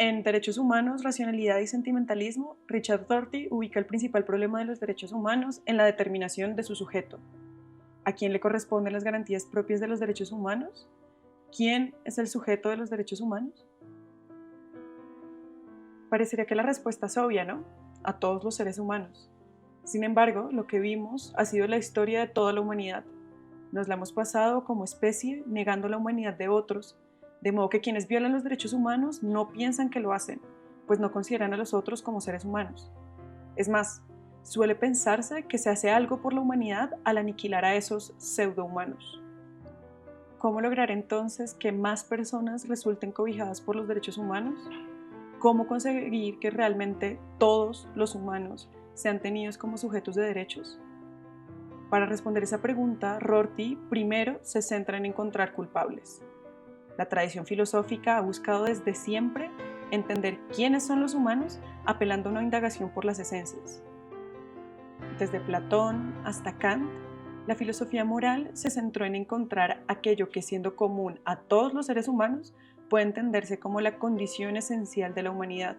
En Derechos Humanos, Racionalidad y Sentimentalismo, Richard Rorty ubica el principal problema de los derechos humanos en la determinación de su sujeto. ¿A quién le corresponden las garantías propias de los derechos humanos? ¿Quién es el sujeto de los derechos humanos? Parecería que la respuesta es obvia, ¿no? A todos los seres humanos. Sin embargo, lo que vimos ha sido la historia de toda la humanidad. Nos la hemos pasado como especie negando la humanidad de otros, de modo que quienes violan los derechos humanos no piensan que lo hacen, pues no consideran a los otros como seres humanos. Es más, suele pensarse que se hace algo por la humanidad al aniquilar a esos pseudohumanos. ¿Cómo lograr entonces que más personas resulten cobijadas por los derechos humanos? ¿Cómo conseguir que realmente todos los humanos sean tenidos como sujetos de derechos? Para responder esa pregunta, Rorty primero se centra en encontrar culpables. La tradición filosófica ha buscado desde siempre entender quiénes son los humanos, apelando a una indagación por las esencias. Desde Platón hasta Kant, la filosofía moral se centró en encontrar aquello que, siendo común a todos los seres humanos, puede entenderse como la condición esencial de la humanidad.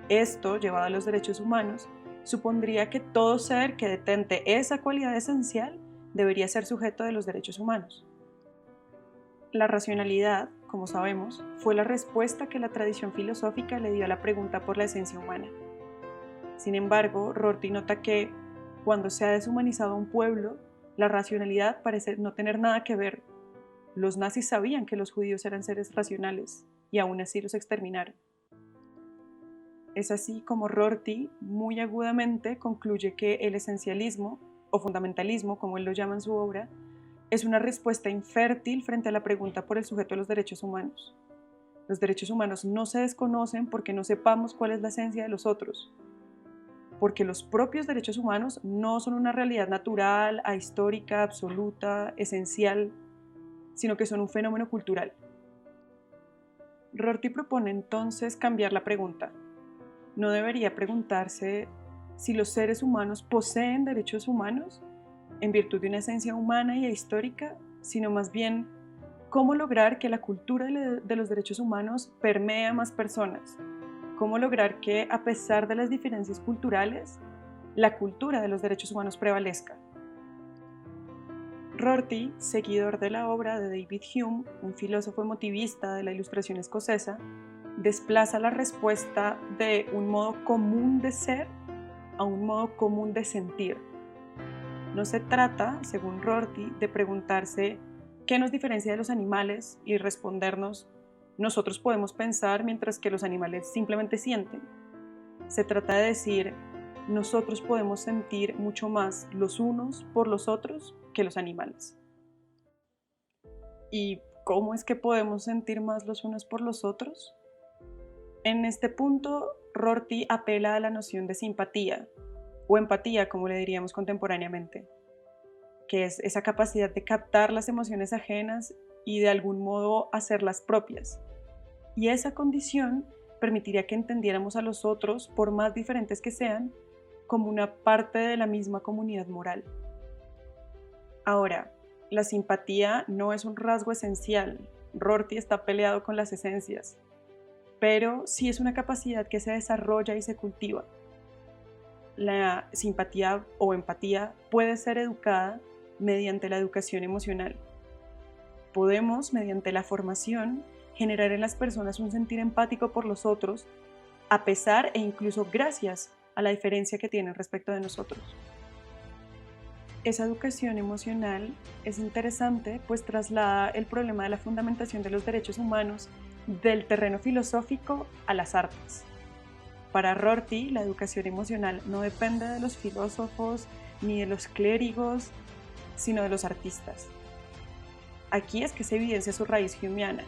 Esto, llevado a los derechos humanos, supondría que todo ser que detente esa cualidad esencial debería ser sujeto de los derechos humanos. La racionalidad, como sabemos, fue la respuesta que la tradición filosófica le dio a la pregunta por la esencia humana. Sin embargo, Rorty nota que, cuando se ha deshumanizado a un pueblo, la racionalidad parece no tener nada que ver. Los nazis sabían que los judíos eran seres racionales y aún así los exterminaron. Es así como Rorty, muy agudamente, concluye que el esencialismo, o fundamentalismo, como él lo llama en su obra, es una respuesta infértil frente a la pregunta por el sujeto de los derechos humanos. Los derechos humanos no se desconocen porque no sepamos cuál es la esencia de los otros, porque los propios derechos humanos no son una realidad natural, ahistórica, absoluta, esencial, sino que son un fenómeno cultural. Rorty propone entonces cambiar la pregunta. No debería preguntarse si los seres humanos poseen derechos humanos en virtud de una esencia humana y histórica, sino más bien cómo lograr que la cultura de los derechos humanos permee a más personas, cómo lograr que, a pesar de las diferencias culturales, la cultura de los derechos humanos prevalezca. Rorty, seguidor de la obra de David Hume, un filósofo emotivista de la Ilustración escocesa, desplaza la respuesta de un modo común de ser a un modo común de sentir. No se trata, según Rorty, de preguntarse qué nos diferencia de los animales y respondernos nosotros podemos pensar mientras que los animales simplemente sienten. Se trata de decir nosotros podemos sentir mucho más los unos por los otros que los animales. ¿Y cómo es que podemos sentir más los unos por los otros? En este punto, Rorty apela a la noción de simpatía, o empatía, como le diríamos contemporáneamente, que es esa capacidad de captar las emociones ajenas y de algún modo hacerlas propias. Y esa condición permitiría que entendiéramos a los otros, por más diferentes que sean, como una parte de la misma comunidad moral. Ahora, la simpatía no es un rasgo esencial. Rorty está peleado con las esencias, pero sí es una capacidad que se desarrolla y se cultiva. La simpatía o empatía puede ser educada mediante la educación emocional. Podemos, mediante la formación, generar en las personas un sentir empático por los otros, a pesar e incluso gracias a la diferencia que tienen respecto de nosotros. Esa educación emocional es interesante, pues traslada el problema de la fundamentación de los derechos humanos del terreno filosófico a las artes. Para Rorty, la educación emocional no depende de los filósofos ni de los clérigos, sino de los artistas. Aquí es que se evidencia su raíz humeana.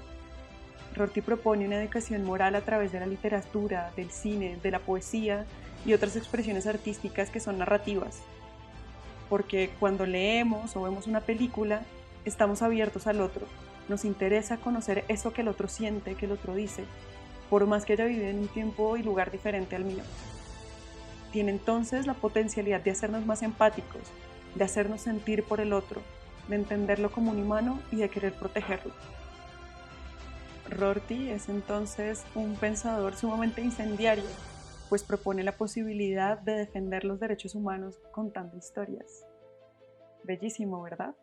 Rorty propone una educación moral a través de la literatura, del cine, de la poesía y otras expresiones artísticas que son narrativas. Porque cuando leemos o vemos una película, estamos abiertos al otro. Nos interesa conocer eso que el otro siente, que el otro dice, por más que haya vivido en un tiempo y lugar diferente al mío. Tiene entonces la potencialidad de hacernos más empáticos, de hacernos sentir por el otro, de entenderlo como un humano y de querer protegerlo. Rorty es entonces un pensador sumamente incendiario, pues propone la posibilidad de defender los derechos humanos contando historias. Bellísimo, ¿verdad?